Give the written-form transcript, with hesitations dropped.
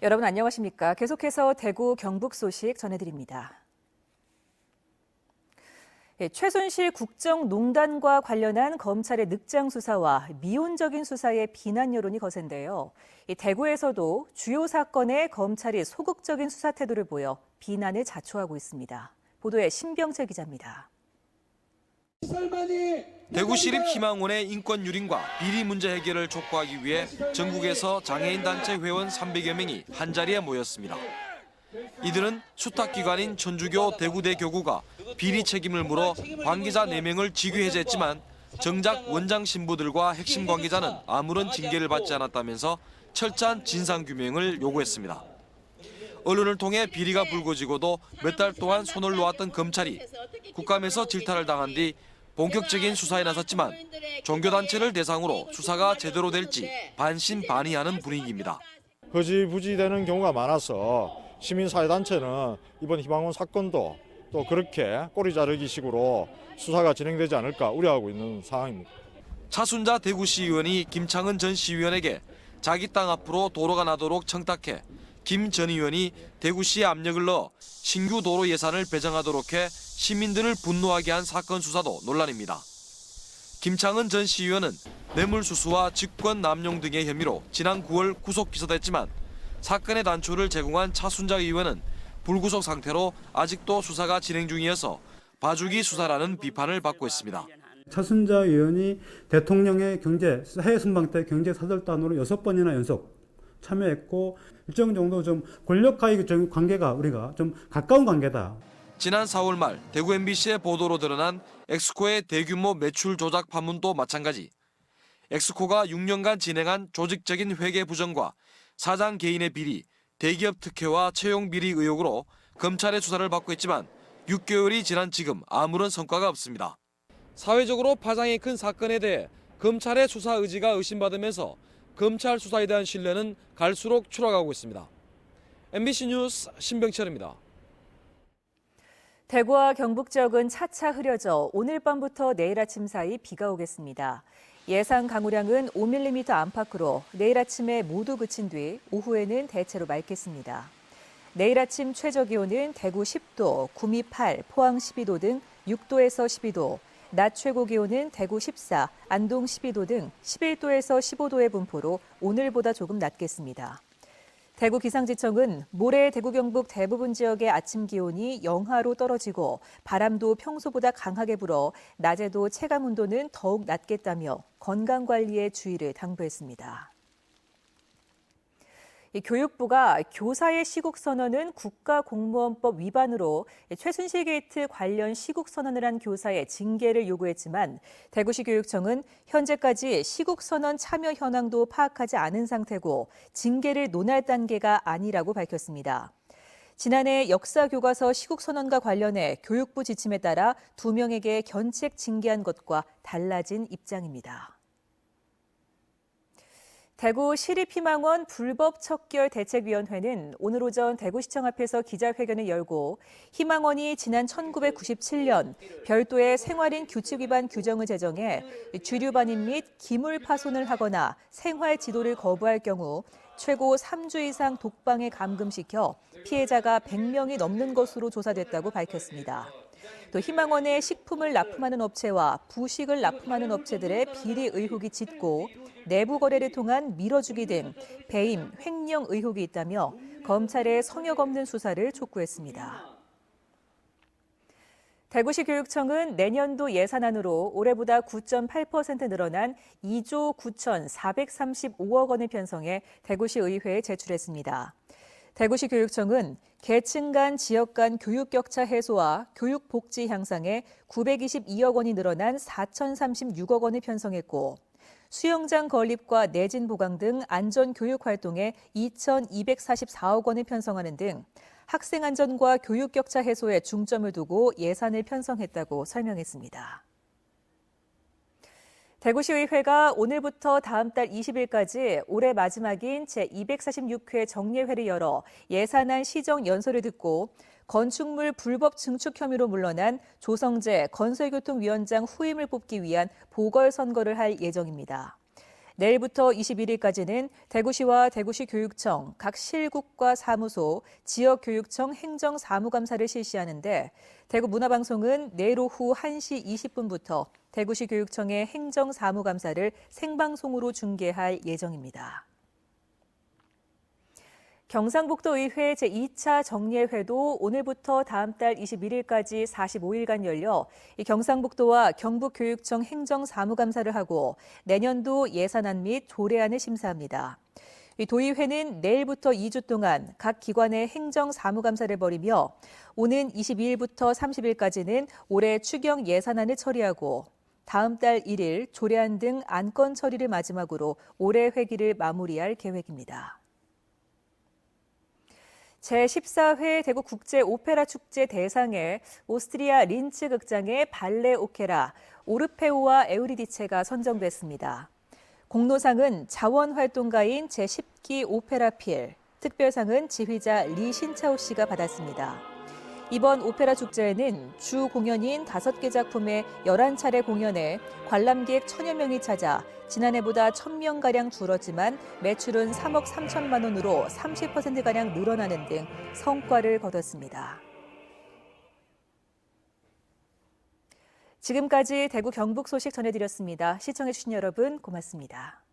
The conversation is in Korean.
여러분 안녕하십니까? 계속해서 대구 경북 소식 전해드립니다. 최순실 국정농단과 관련한 검찰의 늑장 수사와 미온적인 수사의 비난 여론이 거센데요. 대구에서도 주요 사건에 검찰이 소극적인 수사 태도를 보여 비난을 자초하고 있습니다. 보도에 신병철 기자입니다. 대구시립 희망원의 인권 유린과 비리 문제 해결을 촉구하기 위해 전국에서 장애인 단체 회원 300여 명이 한자리에 모였습니다. 이들은 수탁기관인 천주교 대구대교구가 비리 책임을 물어 관계자 4명을 직위해제했지만 정작 원장 신부들과 핵심 관계자는 아무런 징계를 받지 않았다면서 철저한 진상규명을 요구했습니다. 언론을 통해 비리가 불거지고도 몇 달 동안 손을 놓았던 검찰이 국감에서 질타를 당한 뒤 본격적인 수사에 나섰지만 종교단체를 대상으로 수사가 제대로 될지 반신반의하는 분위기입니다. 허지부지되는 경우가 많아서 시민사회단체는 이번 희망원 사건도 또 그렇게 꼬리 자르기 식으로 수사가 진행되지 않을까 우려하고 있는 상황입니다. 차순자 대구시 의원이 김창은 전 시의원에게 자기 땅 앞으로 도로가 나도록 청탁해 김 전 의원이 대구시에 압력을 넣어 신규 도로 예산을 배정하도록 해 시민들을 분노하게 한 사건 수사도 논란입니다. 김창은 전 시의원은 뇌물수수와 직권 남용 등의 혐의로 지난 9월 구속 기소됐지만 사건의 단초를 제공한 차순자 의원은 불구속 상태로 아직도 수사가 진행 중이어서 봐주기 수사라는 비판을 받고 있습니다. 차순자 의원이 대통령의 해외 순방 때 경제사절단으로 6번이나 연속 참여했고 일정 정도 좀 권력과의 관계가 우리가 좀 가까운 관계다. 지난 4월 말 대구 MBC의 보도로 드러난 엑스코의 대규모 매출 조작 파문도 마찬가지. 엑스코가 6년간 진행한 조직적인 회계 부정과 사장 개인의 비리, 대기업 특혜와 채용 비리 의혹으로 검찰의 수사를 받고 있지만 6개월이 지난 지금 아무런 성과가 없습니다. 사회적으로 파장이 큰 사건에 대해 검찰의 수사 의지가 의심받으면서 검찰 수사에 대한 신뢰는 갈수록 추락하고 있습니다. MBC 뉴스 신병철입니다. 대구와 경북 지역은 차차 흐려져 오늘 밤부터 내일 아침 사이 비가 오겠습니다. 예상 강우량은 5mm 안팎으로 내일 아침에 모두 그친 뒤 오후에는 대체로 맑겠습니다. 내일 아침 최저 기온은 대구 10도, 구미 8, 포항 12도 등 6도에서 12도, 낮 최고 기온은 대구 14, 안동 12도 등 11도에서 15도의 분포로 오늘보다 조금 낮겠습니다. 대구 기상지청은 모레 대구 경북 대부분 지역의 아침 기온이 영하로 떨어지고 바람도 평소보다 강하게 불어 낮에도 체감 온도는 더욱 낮겠다며 건강관리에 주의를 당부했습니다. 교육부가 교사의 시국선언은 국가공무원법 위반으로 최순실 게이트 관련 시국선언을 한 교사의 징계를 요구했지만 대구시 교육청은 현재까지 시국선언 참여 현황도 파악하지 않은 상태고 징계를 논할 단계가 아니라고 밝혔습니다. 지난해 역사교과서 시국선언과 관련해 교육부 지침에 따라 2명에게 견책 징계한 것과 달라진 입장입니다. 대구 시립희망원 불법 척결 대책위원회는 오늘 오전 대구시청 앞에서 기자회견을 열고 희망원이 지난 1997년 별도의 생활인 규칙 위반 규정을 제정해 주류 반입 및 기물 파손을 하거나 생활 지도를 거부할 경우 최고 3주 이상 독방에 감금시켜 피해자가 100명이 넘는 것으로 조사됐다고 밝혔습니다. 또 희망원의 식품을 납품하는 업체와 부식을 납품하는 업체들의 비리 의혹이 짙고 내부 거래를 통한 밀어주기 등 배임, 횡령 의혹이 있다며 검찰의 성역 없는 수사를 촉구했습니다. 대구시 교육청은 내년도 예산안으로 올해보다 9.8% 늘어난 2조 9,435억 원을 편성해 대구시 의회에 제출했습니다. 대구시 교육청은 계층 간 지역 간 교육 격차 해소와 교육 복지 향상에 922억 원이 늘어난 4,036억 원을 편성했고 수영장 건립과 내진 보강 등 안전 교육 활동에 2,244억 원을 편성하는 등 학생 안전과 교육 격차 해소에 중점을 두고 예산을 편성했다고 설명했습니다. 대구시의회가 오늘부터 다음 달 20일까지 올해 마지막인 제246회 정례회를 열어 예산안 시정 연설을 듣고 건축물 불법 증축 혐의로 물러난 조성재 건설교통위원장 후임을 뽑기 위한 보궐선거를 할 예정입니다. 내일부터 21일까지는 대구시와 대구시 교육청, 각 실국과 사무소, 지역교육청 행정사무감사를 실시하는데 대구문화방송은 내일 오후 1시 20분부터 대구시 교육청의 행정사무감사를 생방송으로 중계할 예정입니다. 경상북도의회 제2차 정례회도 오늘부터 다음 달 21일까지 45일간 열려 경상북도와 경북교육청 행정사무감사를 하고 내년도 예산안 및 조례안을 심사합니다. 도의회는 내일부터 2주 동안 각 기관의 행정사무감사를 벌이며 오는 22일부터 30일까지는 올해 추경 예산안을 처리하고 다음 달 1일 조례안 등 안건 처리를 마지막으로 올해 회기를 마무리할 계획입니다. 제14회 대구 국제 오페라 축제 대상에 오스트리아 린츠 극장의 발레 오케라 오르페오와 에우리디체가 선정됐습니다. 공로상은 자원활동가인 제10기 오페라 필, 특별상은 지휘자 리 신차오 씨가 받았습니다. 이번 오페라 축제에는 주 공연인 5개 작품의 11차례 공연에 관람객 1,000여 명이 찾아 지난해보다 1,000명가량 줄었지만 매출은 3억 3천만 원으로 30%가량 늘어나는 등 성과를 거뒀습니다. 지금까지 대구 경북 소식 전해드렸습니다. 시청해주신 여러분 고맙습니다.